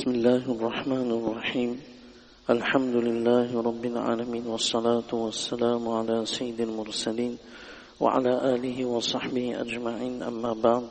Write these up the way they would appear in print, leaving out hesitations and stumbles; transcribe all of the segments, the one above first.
بسم الله الرحمن الرحيم الحمد لله رب العالمين والصلاة والسلام على سيد المرسلين وعلى آله وصحبه أجمعين أما بعد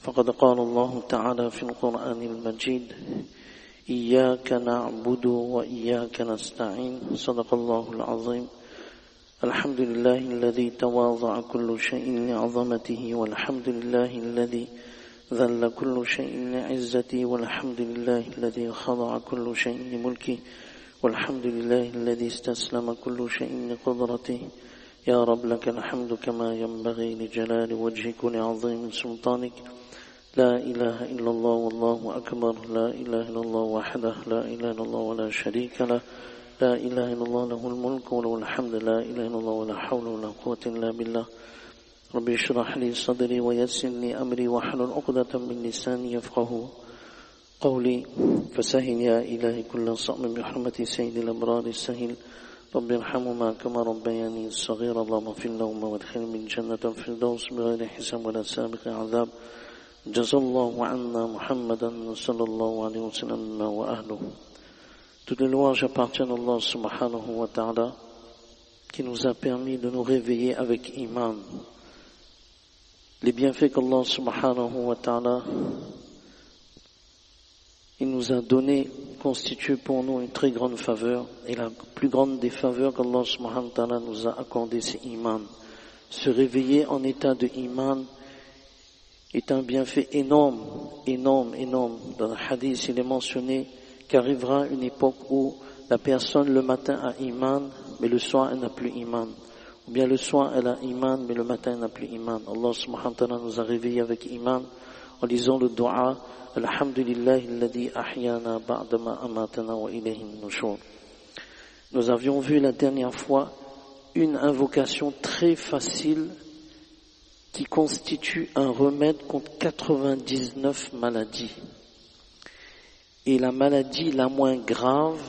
فقد قال الله تعالى في القرآن المجيد إياك نعبد وإياك نستعين صدق الله العظيم الحمد لله الذي تواضع كل شيء لعظمته والحمد لله الذي ذل كل شيء لعزتي والحمد لله الذي خضع كل شيء لملكه والحمد لله الذي استسلم كل شيء لقدرته يا رب لك الحمد كما ينبغي لجلال وجهك ولعظيم سلطانك لا إله إلا الله والله أكبر لا إله إلا الله وحده لا إله إلا الله ولا شريك له لا إله إلا الله له الملك وله الحمد لا إله إلا الله ولا حول ولا قوة إلا بالله ربي اشرح لي صدري ويسر لي أمري واحلل عقدة من لساني يفقه قولي فسهل يا إلهي كل صأم بحرمة سيد الأبرار السهل ربي ارحمهما كما ربياني صغير اللهم اغفر لهما وادخل من جنة الفردوس بغير حساب ولا سابق عذاب جزى الله عنا محمدا صلى الله عليه وسلم وأهله. Toutes les louanges appartiennent à Allah subhanahu wa ta'ala qui nous a permis de nous réveiller avec iman. Les bienfaits qu'Allah subhanahu wa ta'ala il nous a donnés constituent pour nous une très grande faveur, et la plus grande des faveurs qu'Allah subhanahu wa ta'ala nous a accordé, c'est iman. Se réveiller en état de iman est un bienfait énorme. Dans le hadith, il est mentionné qu'arrivera une époque où la personne le matin a iman, mais le soir elle n'a plus iman. Ou bien le soir elle a iman, mais le matin elle n'a plus iman. Allah subhanahu wa ta'ala nous a réveillés avec iman en lisant le dua Alhamdulillahi alladhi ahyana ba'dama amatana wa ilayhi nushur. Nous avions vu la dernière fois une invocation très facile qui constitue un remède contre 99 maladies. Et la maladie la moins grave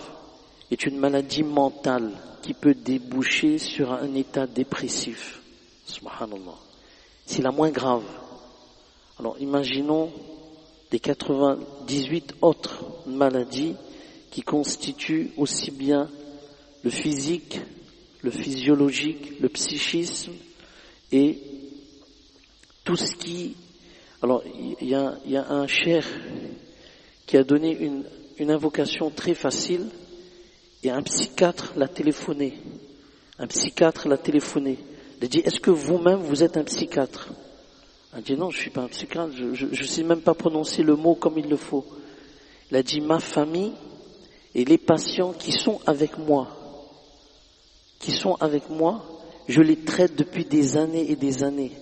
est une maladie mentale qui peut déboucher sur un état dépressif. Subhanallah. C'est la moins grave. Alors imaginons des 98 autres maladies qui constituent aussi bien le physique, le physiologique, le psychisme et tout ce qui... Alors il y a un cheikh qui a donné une invocation très facile. Et un psychiatre l'a téléphoné. Il a dit, est-ce que vous-même, vous êtes un psychiatre? Il a dit, non, je suis pas un psychiatre, je sais même pas prononcer le mot comme il le faut. Il a dit, ma famille et les patients qui sont avec moi, je les traite depuis des années et des années.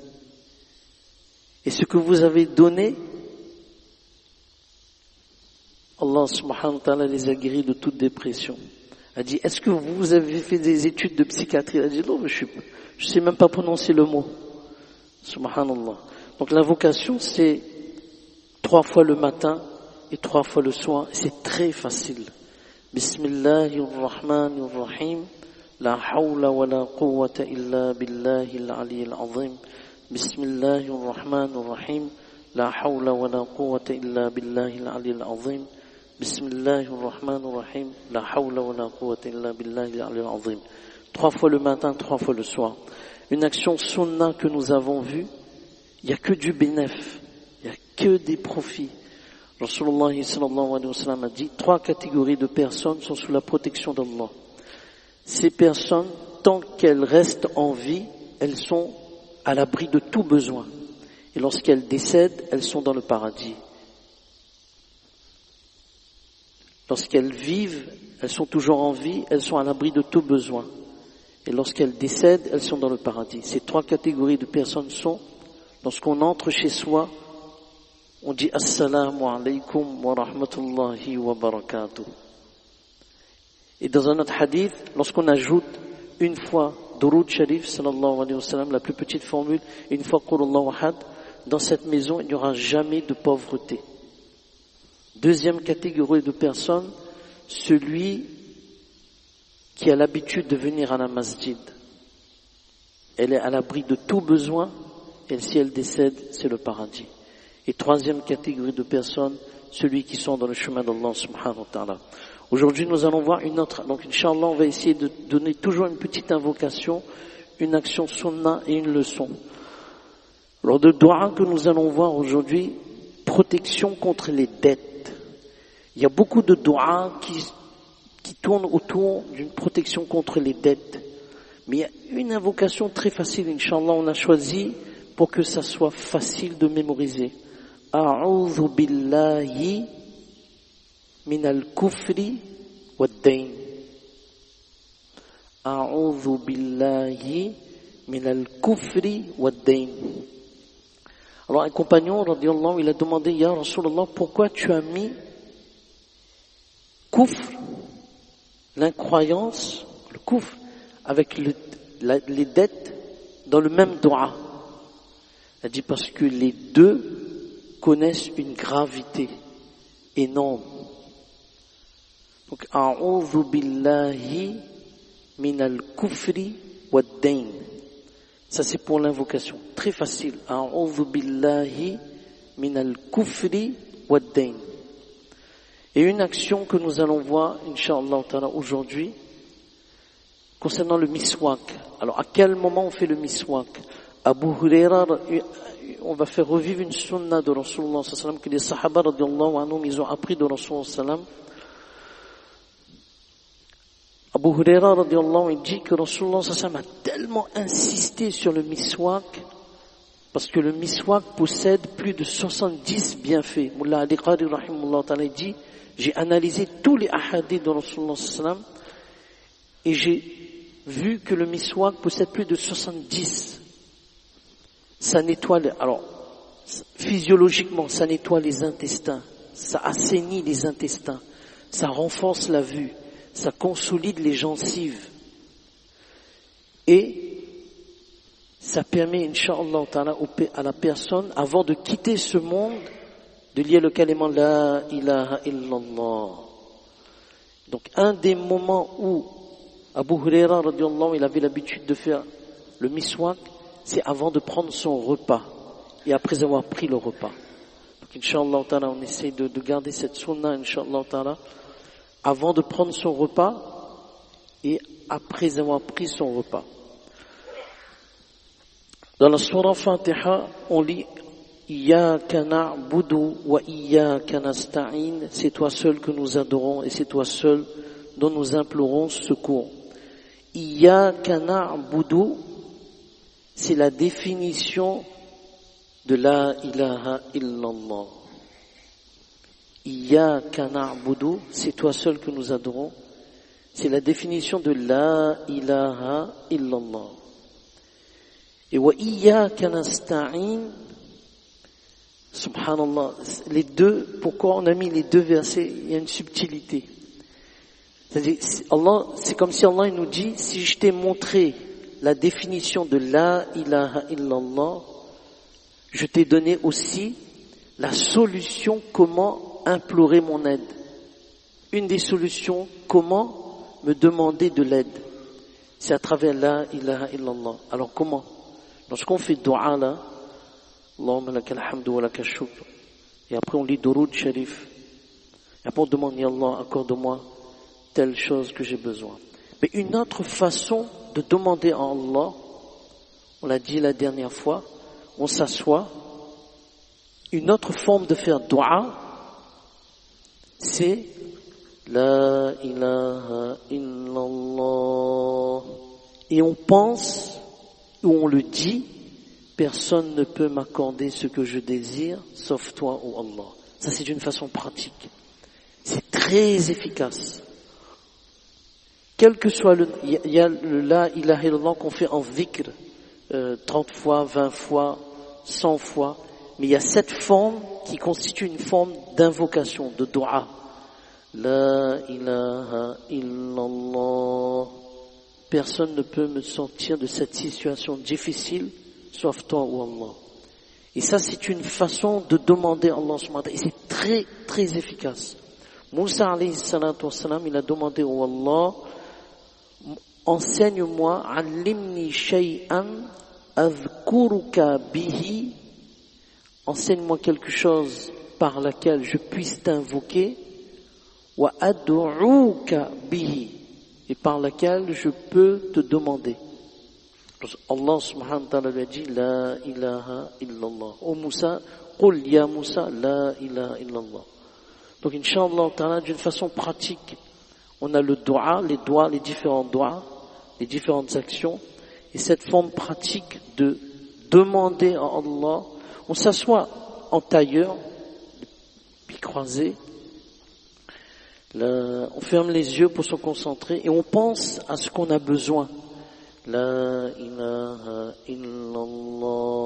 Et ce que vous avez donné, Allah subhanahu wa ta'ala les a guéris de toute dépression. Elle a dit, est-ce que vous avez fait des études de psychiatrie? Elle a dit, non, mais je sais même pas prononcer le mot. Subhanallah. Donc l'invocation, c'est 3 fois le matin et 3 fois le soir. C'est très facile. Bismillahirrahmanirrahim. La hawla wa la quwwata illa billahi al-aliyyil azim. Bismillahirrahmanirrahim. La hawla wa la quwwata illa billahi al-aliyyil azim. Bismillahirrahmanirrahim. La hawla wa la quwwata illa billahi al-aliyyil azim. 3 fois le matin, 3 fois le soir. Une action sunna que nous avons vue, il n'y a que du bénéfice, il n'y a que des profits. Rasulullah sallallahu alayhi wa sallam a dit, 3 catégories de personnes sont sous la protection d'Allah. Ces personnes, tant qu'elles restent en vie, elles sont à l'abri de tout besoin. Et lorsqu'elles décèdent, elles sont dans le paradis. Lorsqu'elles vivent, elles sont toujours en vie, elles sont à l'abri de tout besoin. Et lorsqu'elles décèdent, elles sont dans le paradis. Ces 3 catégories de personnes sont, lorsqu'on entre chez soi, on dit Assalamu alaykum wa rahmatullahi wa barakatuh. Et dans un autre hadith, lorsqu'on ajoute une fois Duroud Sharif, sallallahu alayhi wa sallam, la plus petite formule, une fois Qul Allahu ahad, dans cette maison, il n'y aura jamais de pauvreté. Deuxième catégorie de personnes, celui qui a l'habitude de venir à la masjid. Elle est à l'abri de tout besoin, et si elle décède, c'est le paradis. Et troisième catégorie de personnes, celui qui sont dans le chemin d'Allah subhanahu wa ta'ala. Aujourd'hui, nous allons voir une autre. Donc, Inch'Allah, on va essayer de donner toujours une petite invocation, une action sunnah et une leçon. Alors, de dua que nous allons voir aujourd'hui, protection contre les dettes. Il y a beaucoup de dua qui tournent autour d'une protection contre les dettes. Mais il y a une invocation très facile, Inch'Allah, on a choisi pour que ça soit facile de mémoriser. A'udhu billahi min al-kufri wad-dayn. A'udhu billahi min al-kufri wad-dayn. Alors un compagnon, radiyallahu, il a demandé, Ya Rasulallah, pourquoi tu as mis kufr, l'incroyance, le kufr, avec les dettes dans le même dua? Il a dit parce que les deux connaissent une gravité énorme. Donc, a'udhu billahi min al-kufri wad-dayn. Ça c'est pour l'invocation. Très facile. A'udhu billahi min al-kufri wad-dayn. Et une action que nous allons voir, Inch'Allah ta'ala, aujourd'hui, concernant le miswak. Alors, à quel moment on fait le miswak? Abu Huraira, on va faire revivre une sunna de Rasulullah sallallahu alayhi wa sallam que les sahaba radiyallahu anhum, ils ont appris de Rasulullah sallallahu alayhi wa sallam. Abu Huraira radiyallahu anhu, il dit que Rasulullah sallallahu alayhi wa sallam a tellement insisté sur le miswak parce que le miswak possède plus de 70 bienfaits. Mullah Ali Qari rahimahullah ta'ala dit, j'ai analysé tous les ahadiths de Rasulullah sallallahu alayhi wa sallam et j'ai vu que le miswak possède plus de 70. Ça nettoie, alors, physiologiquement, ça nettoie les intestins, ça assainit les intestins, ça renforce la vue, ça consolide les gencives. Et ça permet, Inch'Allah ta'ala, à la personne, avant de quitter ce monde, de lire le kalima La ilaha illallah. Donc, un des moments où Abu Huraira, radiyallahu, il avait l'habitude de faire le miswak, c'est avant de prendre son repas et après avoir pris le repas. Donc, Inch'Allah ta'ala, on essaie de garder cette sunna, Inch'Allah ta'ala, avant de prendre son repas et après avoir pris son repas. Dans la surah Fatiha, on lit Iyyaka na'budu wa iyyaka nasta'in. C'est toi seul que nous adorons et c'est toi seul dont nous implorons secours. Iyyaka na'budu, c'est la définition de la ilaha illallah. Iyyaka na'budu, c'est toi seul que nous adorons. C'est la définition de la ilaha illallah. Et wa iyyaka nasta'in, subhanallah, les deux, pourquoi on a mis les deux versets? Il y a une subtilité. C'est-à-dire, Allah, c'est comme si Allah il nous dit, si je t'ai montré la définition de la ilaha illallah, je t'ai donné aussi la solution comment implorer mon aide. Une des solutions, comment me demander de l'aide. C'est à travers la ilaha illallah. Alors comment? Lorsqu'on fait dua là, Allahumma lakal hamdu wa lakal shukr, et après on lit Durud Sharif, et après on demande, Ya Allah, accorde-moi telle chose que j'ai besoin. Mais une autre façon de demander à Allah, on l'a dit la dernière fois, on s'assoit, une autre forme de faire dua, c'est La ilaha illallah. Et on pense, ou on le dit, personne ne peut m'accorder ce que je désire, sauf toi, ô Allah. Ça c'est une façon pratique. C'est très efficace. Quel que soit il y a le La ilaha illallah qu'on fait en dhikr, 30 fois, 20 fois, 100 fois, mais il y a cette forme qui constitue une forme d'invocation, de dua. La ilaha illallah. Personne ne peut me sortir de cette situation difficile, sauf toi ou Allah. Et ça, c'est une façon de demander à Allah subhanahu wa ta'ala. Et c'est très, très efficace. Moussa alayhi salatu wassalam, il a demandé au Allah, enseigne-moi, allimni shay'an adhkuruka bihi, enseigne-moi quelque chose par laquelle je puisse t'invoquer, wa ad'uka bihi, et par laquelle je peux te demander. Allah subhanahu wa ta'ala lui a dit la ilaha illallah. Oh Moussa, qul ya Moussa la ilaha illallah. Donc Inch'Allah ta'ala, d'une façon pratique, on a le doua, les différents doigts, les différentes actions, et cette forme pratique de demander à Allah, on s'assoit en tailleur, puis croisé, là, on ferme les yeux pour se concentrer et on pense à ce qu'on a besoin. La ilaha illallah.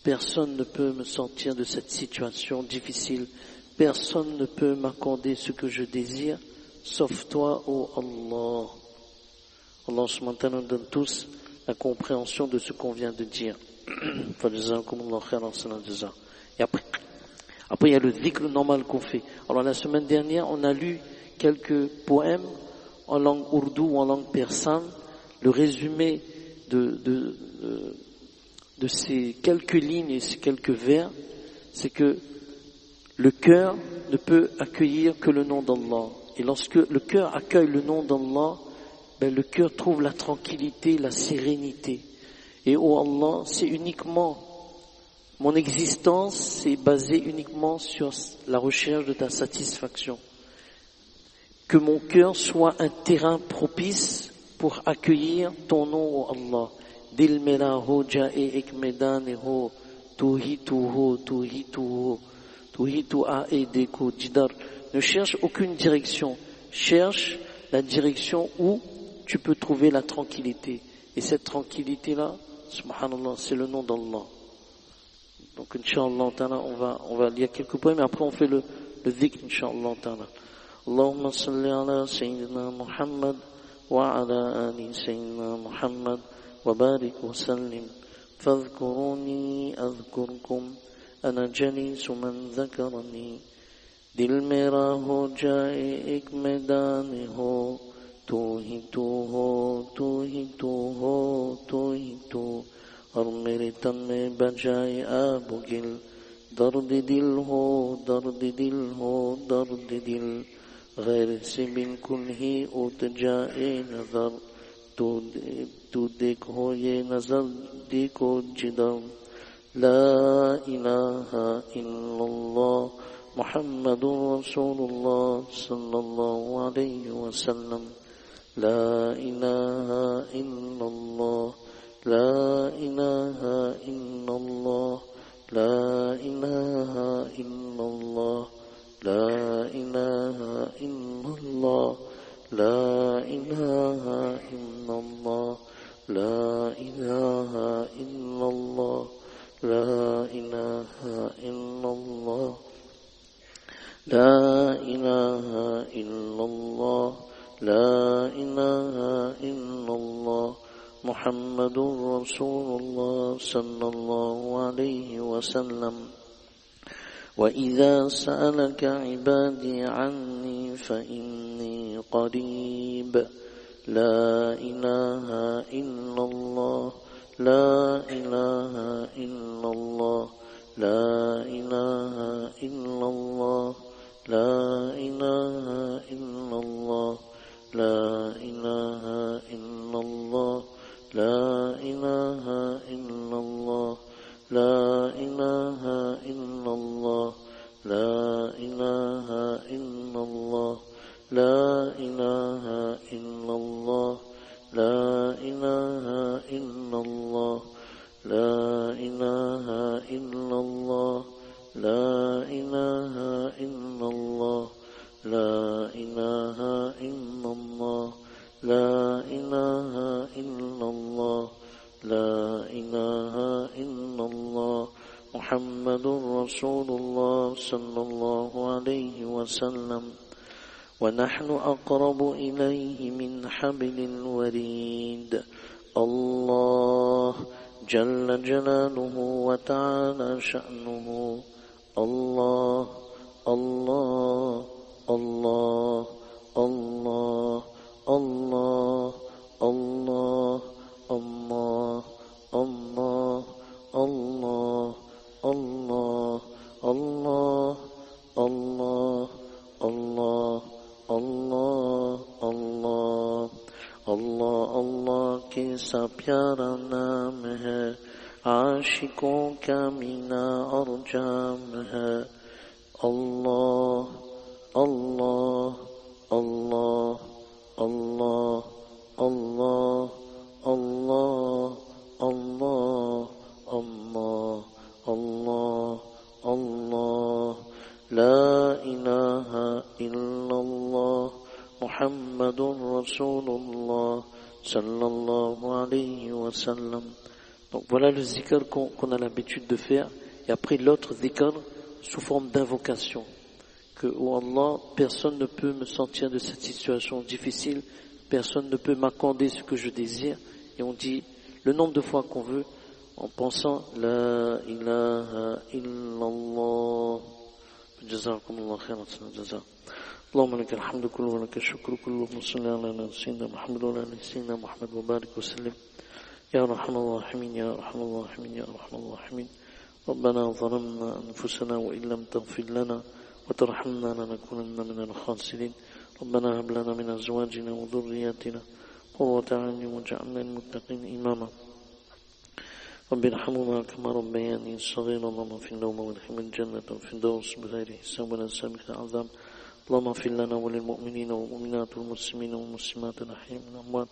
Personne ne peut me sortir de cette situation difficile. Personne ne peut m'accorder ce que je désire, sauf toi, ô Allah. Allah subhanahu wa ta'ala nous donne tous la compréhension de ce qu'on vient de dire. Et après, il y a le dhikr normal qu'on fait. Alors la semaine dernière, on a lu quelques poèmes en langue ourdou ou en langue persane. Le résumé de ces quelques lignes et ces quelques vers, c'est que le cœur ne peut accueillir que le nom d'Allah. Et lorsque le cœur accueille le nom d'Allah, le cœur trouve la tranquillité, la sérénité. Et oh Allah, c'est uniquement, mon existence, c'est basé uniquement sur la recherche de ta satisfaction. Que mon cœur soit un terrain propice pour accueillir ton nom, oh Allah. Dil mera ho jae ek medane ho, tu hi tu ho, tu hi tu ho, tu hi tu a e deko jidar. Ne cherche aucune direction, cherche la direction où tu peux trouver la tranquillité. Et cette tranquillité-là, subhanallah, c'est le nom d'Allah. Donc, Inch'Allah, on va lire quelques poèmes, mais après on fait le dhikr, Inch'Allah. Allahumma salli ala Sayyidina Muhammad wa ala ali Sayyidina Muhammad wa barik wa sallim. Fadhkuruni adhkurkum, ana jalisu man dhakarani. Dil mera ho jaye ek medane ho, tu hi tu ho, tu hi tu ho, tu hi tu. और मेरे तन में बजाए आबुगिल, दर्द दिल हो, दर्द दिल हो, दर्द दिल, गैर से बिल्कुल ही उठ जाए नजर, तू देखो ये नजर देखो जिधर, ला इलाहा इल्लल्लाह मुहम्मदुर रसूलुल्लाह सल्लल्लाहु अलैहि वसल्लम, ला इलाहा इल्लल्लाह, لا إله إلا الله، لا إله إلا الله، لا إله إلا الله، لا إله إلا الله، لا إله إلا الله، لا إله إلا الله، لا إله إلا الله، لا إله إلا الله، محمد رسول الله صلى الله عليه وسلم. وإذا سألك عبادي عني فإني قريب، لا إله إلا الله، لا إله إلا الله، لا إله إلا الله، لا إله إلا الله، لا إله إلا الله، لا إله إلا الله، لا إله إلا الله، لا إله إلا الله، لا إله إلا الله، لا إله إلا الله، لا إله إلا الله، لا إله إلا الله، لا إله إلا الله، لا إله إلا الله، لا إله إلا الله، محمد رسول الله صلى الله عليه وسلم. ونحن أقرب إليه من حبل الوريد. الله جل جلاله وتعالى شأنه، الله الله الله الله الله الله الله الله الله الله सा प्यारा नाम है, आशिकों का मीना और जाम है। अल्लाह अल्लाह अल्लाह अल्लाह अल्लाह अल्लाह अल्लाह अल्लाह अल्लाह अल्लाह ला इलाहा इल्लल्लाह मुहम्मदुर रसूलुल्लाह sallallahu alayhi wa sallam. Donc voilà le zikr qu'on a l'habitude de faire, et après l'autre zikr sous forme d'invocation, que oh Allah, personne ne peut me sortir de cette situation difficile, personne ne peut m'accorder ce que je désire, et on dit le nombre de fois qu'on veut en pensant la ilaha illallah. Jazakumullah khairan jaza. اللهم لك الحمد كله ولك الشكر كله، اللهم صل على سيدنا محمد وعلى ال سيدنا محمد وبارك وسلم يا ارحم الراحمين يا ارحم الراحمين يا ارحم الراحمين. ربنا ظلمنا انفسنا وان لم تغفر لنا وترحمنا لنكونن من الخاسرين. ربنا هب لنا من ازواجنا وذرياتنا قرة اعين واجعلنا للمتقين اماما. رب ارحمهما كما ربياني صغيرا. اللهم اغفر لهما وادخلهما الجنة الفردوس بغير حساب ولا سابق عذاب. اللهم اغفر لنا وللمؤمنين والمؤمنات والمسلمين والمسلمات الأحياء من الأموات.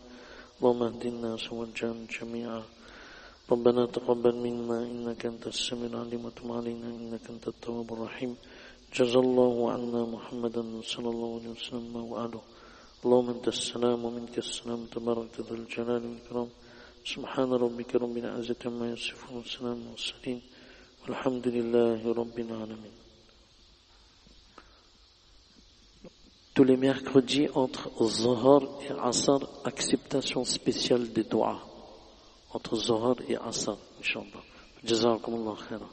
اللهم اهد الناس والجان جميعا. ربنا تقبل منا إنك أنت السميع العليم وتب علينا إنك أنت التواب الرحيم. جزا الله عنا محمدا صلى الله عليه وسلم وآله. اللهم أنت السلام ومنك السلام تبارك ذو الجلال والإكرام. سبحان ربك رب العزة عما يصفون وسلام على المرسلين والحمد لله رب العالمين. Tous les mercredis entre Zohar et Asr, acceptation spéciale des doigts. Entre Zohar et Asr, Inch'Allah. Jazakumullah khairan.